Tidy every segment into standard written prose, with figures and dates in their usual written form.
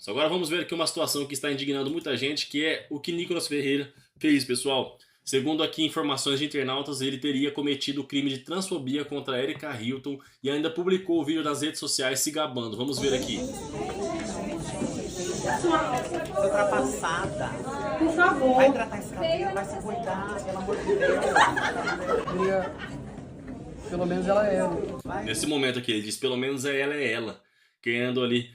Agora vamos ver aqui uma situação que está indignando muita gente, que é o que Nicolas Ferreira fez, pessoal. Segundo aqui informações de internautas, ele teria cometido o crime de transfobia contra Erika Hilton e ainda publicou o vídeo nas redes sociais se gabando. Vamos ver aqui. Ultrapassada. Por favor. Vai tratar esse cabelo, vai se cuidar, pelo amor de Deus. Pelo menos ela é ela. Nesse momento aqui, ele diz, pelo menos é ela. Querendo ali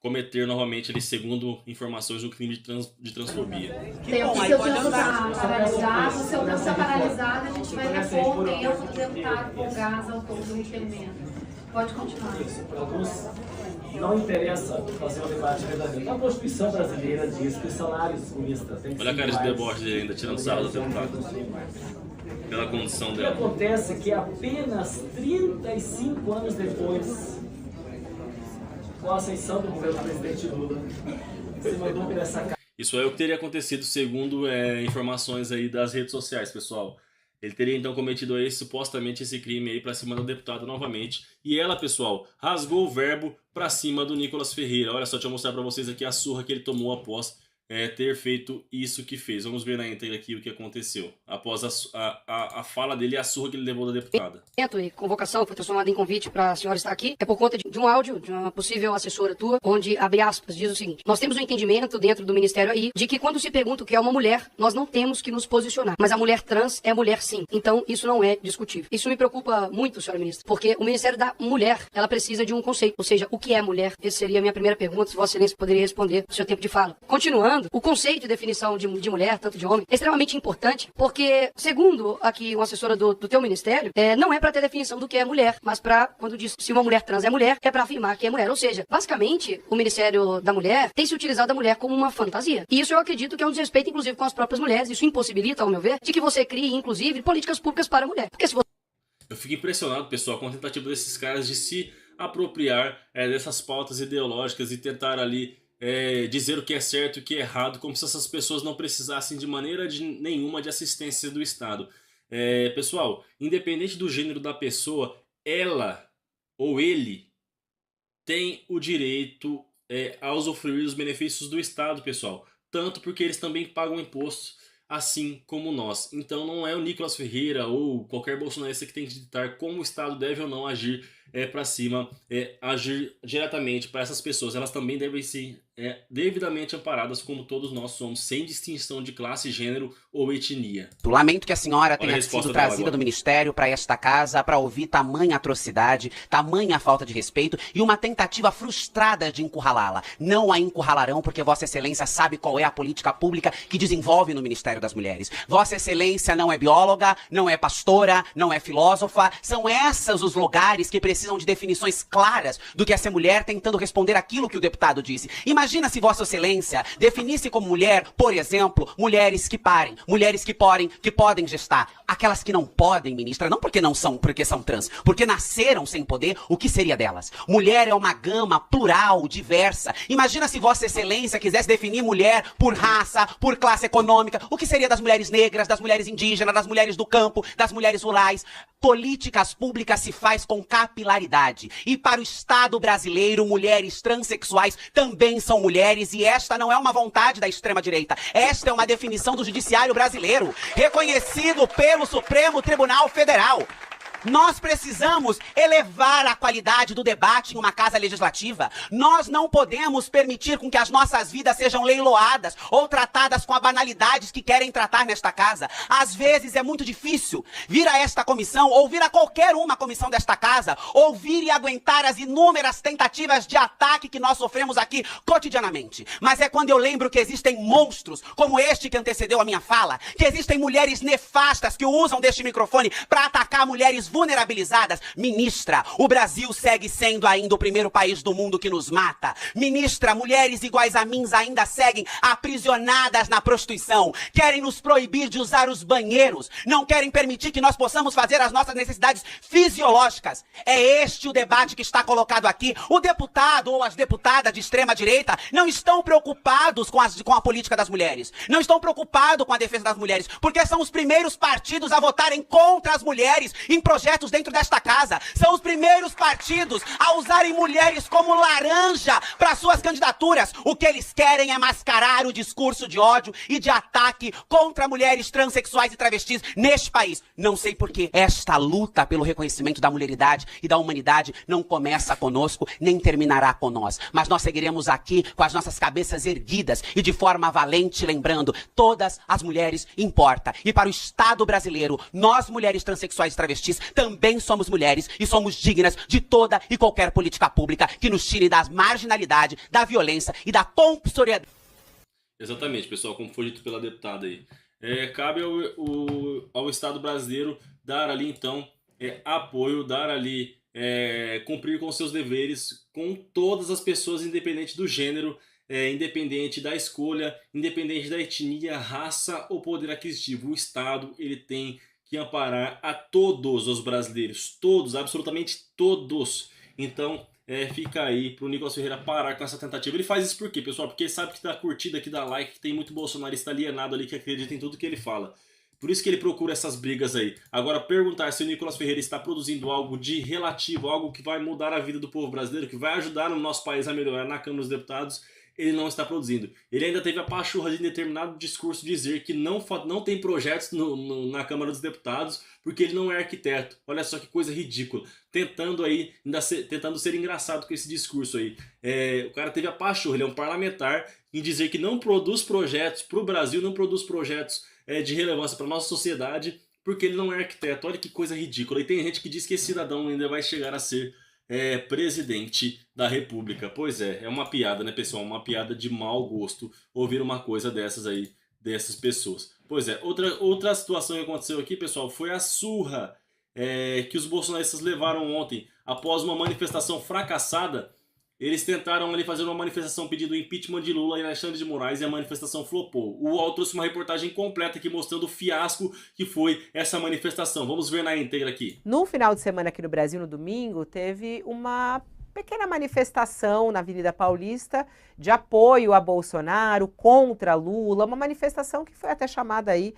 cometer novamente, ali, segundo informações, o crime de transfobia. Tempo, se o tempo está paralisado, se o tempo está paralisado, a gente vai repor o tempo do deputado com gás ao todo do requerimento. Pode continuar. Alguns não interessa fazer um debate verdadeiro. A Constituição brasileira diz que os salários mistas têm que ser. Olha a cara de deboche dele ainda, tirando sarro da deputada. Pela condição O que dela. acontece é que apenas 35 anos depois, com a ascensão do governo do presidente Lula, se mandou por essa casa. Isso é o que teria acontecido segundo informações aí das redes sociais, pessoal. Ele teria então cometido aí supostamente esse crime aí pra cima da deputada novamente. E ela, pessoal, rasgou o verbo pra cima do Nicolas Ferreira. Olha só, deixa eu mostrar pra vocês aqui a surra que ele tomou após ter feito isso que fez. Vamos ver na íntegra aqui o que aconteceu. Após a fala dele e a surra que ele levou da deputada. E convocação foi transformada em convite para a senhora estar aqui. É por conta de um áudio de uma possível assessora tua, onde, abre aspas, diz o seguinte: nós temos um entendimento dentro do Ministério aí de que quando se pergunta o que é uma mulher, nós não temos que nos posicionar. Mas a mulher trans é mulher sim. Então isso não é discutível. Isso me preocupa muito, senhora ministra, porque o Ministério da Mulher, ela precisa de um conceito. Ou seja, o que é mulher? Essa seria a minha primeira pergunta, se Vossa Excelência poderia responder no seu tempo de fala. Continuando, o conceito de definição de mulher, tanto de homem, é extremamente importante, porque, segundo aqui uma assessora do teu ministério, não é para ter definição do que é mulher, mas para, quando diz se uma mulher trans é mulher, é para afirmar que é mulher. Ou seja, basicamente, o Ministério da Mulher tem se utilizado a mulher como uma fantasia. E isso eu acredito que é um desrespeito, inclusive, com as próprias mulheres. Isso impossibilita, ao meu ver, de que você crie, inclusive, políticas públicas para a mulher. Porque se você... Eu fico impressionado, pessoal, com a tentativa desses caras de se apropriar dessas pautas ideológicas e tentar ali dizer o que é certo e o que é errado, como se essas pessoas não precisassem de maneira nenhuma de assistência do Estado. Pessoal, independente do gênero da pessoa, ela ou ele tem o direito a usufruir dos benefícios do Estado, pessoal. Tanto porque eles também pagam impostos, assim como nós. Então não é o Nicolas Ferreira ou qualquer bolsonarista que tem que ditar como o Estado deve ou não agir para cima, agir diretamente para essas pessoas. Elas também devem ser devidamente amparadas, como todos nós somos, sem distinção de classe, gênero ou etnia. Lamento que a senhora Olha a tenha resposta sido dela trazida agora. do Ministério para esta casa para ouvir tamanha atrocidade, tamanha falta de respeito e uma tentativa frustrada de encurralá-la. Não a encurralarão porque Vossa Excelência sabe qual é a política pública que desenvolve no Ministério das Mulheres. Vossa Excelência não é bióloga, não é pastora, não é filósofa. São esses os lugares que precisam de definições claras do que é ser mulher, tentando responder aquilo que o deputado disse. Imagina se Vossa Excelência definisse como mulher, por exemplo, mulheres que parem, mulheres que podem gestar. Aquelas que não podem, ministra, não porque não são, porque são trans, porque nasceram sem poder, o que seria delas? Mulher é uma gama plural, diversa. Imagina se Vossa Excelência quisesse definir mulher por raça, por classe econômica, o que seria das mulheres negras, das mulheres indígenas, das mulheres do campo, das mulheres rurais? Políticas públicas se faz com capilaridade. E para o Estado brasileiro, mulheres transexuais também são mulheres, e esta não é uma vontade da extrema-direita. Esta é uma definição do Judiciário brasileiro, reconhecido pelo Supremo Tribunal Federal. Nós precisamos elevar a qualidade do debate em uma casa legislativa. Nós não podemos permitir com que as nossas vidas sejam leiloadas ou tratadas com a banalidades que querem tratar nesta casa. Às vezes é muito difícil vir a esta comissão ou vir a qualquer uma comissão desta casa, ouvir e aguentar as inúmeras tentativas de ataque que nós sofremos aqui cotidianamente. Mas é quando eu lembro que existem monstros como este que antecedeu a minha fala, que existem mulheres nefastas que usam deste microfone para atacar mulheres vulnerabilizadas. Ministra, o Brasil segue sendo ainda o primeiro país do mundo que nos mata. Ministra, mulheres iguais a mim ainda seguem aprisionadas na prostituição. Querem nos proibir de usar os banheiros. Não querem permitir que nós possamos fazer as nossas necessidades fisiológicas. É este o debate que está colocado aqui. O deputado ou as deputadas de extrema direita não estão preocupados com a política das mulheres. Não estão preocupados com a defesa das mulheres, porque são os primeiros partidos a votarem contra as mulheres em projetos projetos dentro desta casa. São os primeiros partidos a usarem mulheres como laranja para suas candidaturas. O que eles querem é mascarar o discurso de ódio e de ataque contra mulheres transexuais e travestis neste país. Não sei por que esta luta pelo reconhecimento da mulheridade e da humanidade não começa conosco, nem terminará com nós. Mas nós seguiremos aqui com as nossas cabeças erguidas e de forma valente, lembrando, todas as mulheres importam. E para o Estado brasileiro, nós, mulheres transexuais e travestis, também somos mulheres e somos dignas de toda e qualquer política pública que nos tire da marginalidade, da violência e da compulsoriedade. Exatamente, pessoal, como foi dito pela deputada aí. Cabe ao Estado brasileiro dar ali, então, apoio, dar ali, cumprir com seus deveres com todas as pessoas, independente do gênero, independente da escolha, independente da etnia, raça ou poder aquisitivo. O Estado, ele tem que amparar a todos os brasileiros, todos, absolutamente todos. Então, fica aí pro Nicolas Ferreira parar com essa tentativa. Ele faz isso por quê, pessoal? Porque ele sabe que dá curtida, que dá like, que tem muito bolsonarista alienado ali que acredita em tudo que ele fala. Por isso que ele procura essas brigas aí. Agora, perguntar se o Nicolas Ferreira está produzindo algo de relativo, algo que vai mudar a vida do povo brasileiro, que vai ajudar o nosso país a melhorar na Câmara dos Deputados, ele não está produzindo. Ele ainda teve a pachorra de, em determinado discurso, dizer que não tem projetos na Câmara dos Deputados porque ele não é arquiteto. Olha só que coisa ridícula. Tentando ser engraçado com esse discurso aí. O cara teve a pachorra, ele é um parlamentar, em dizer que não produz projetos para o Brasil, não produz projetos de relevância para a nossa sociedade porque ele não é arquiteto. Olha que coisa ridícula. E tem gente que diz que esse cidadão ainda vai chegar a ser presidente da República. Pois é uma piada, né, pessoal? Uma piada de mau gosto ouvir uma coisa dessas aí, dessas pessoas. Pois é, outra situação que aconteceu aqui, pessoal, foi a surra que os bolsonaristas levaram ontem. Após uma manifestação fracassada, eles tentaram ali fazer uma manifestação pedindo o impeachment de Lula e Alexandre de Moraes e a manifestação flopou. O UOL trouxe uma reportagem completa aqui mostrando o fiasco que foi essa manifestação. Vamos ver na íntegra aqui. No final de semana aqui no Brasil, no domingo, teve uma pequena manifestação na Avenida Paulista de apoio a Bolsonaro, contra Lula, uma manifestação que foi até chamada aí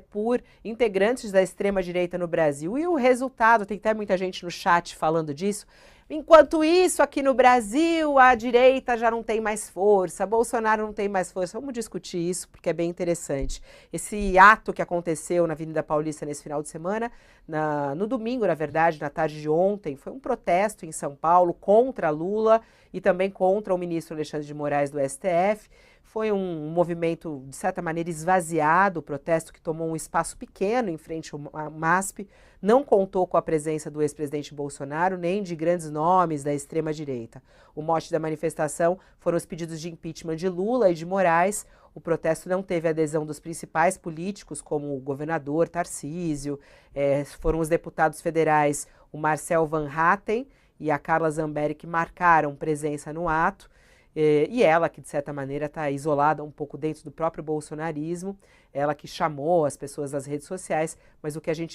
por integrantes da extrema-direita no Brasil. E o resultado, tem até muita gente no chat falando disso. Enquanto isso, aqui no Brasil, a direita já não tem mais força, Bolsonaro não tem mais força. Vamos discutir isso, porque é bem interessante. Esse ato que aconteceu na Avenida Paulista nesse final de semana, no domingo, na verdade, na tarde de ontem, foi um protesto em São Paulo contra Lula e também contra o ministro Alexandre de Moraes do STF. Foi um movimento, de certa maneira, esvaziado, o protesto que tomou um espaço pequeno em frente ao MASP, não contou com a presença do ex-presidente Bolsonaro, nem de grandes nomes da extrema-direita. O mote da manifestação foram os pedidos de impeachment de Lula e de Moraes. O protesto não teve adesão dos principais políticos, como o governador Tarcísio, foram os deputados federais, o Marcel Van Hatten e a Carla Zambelli, que marcaram presença no ato. E ela, que de certa maneira está isolada um pouco dentro do próprio bolsonarismo, ela que chamou as pessoas das redes sociais, mas o que a gente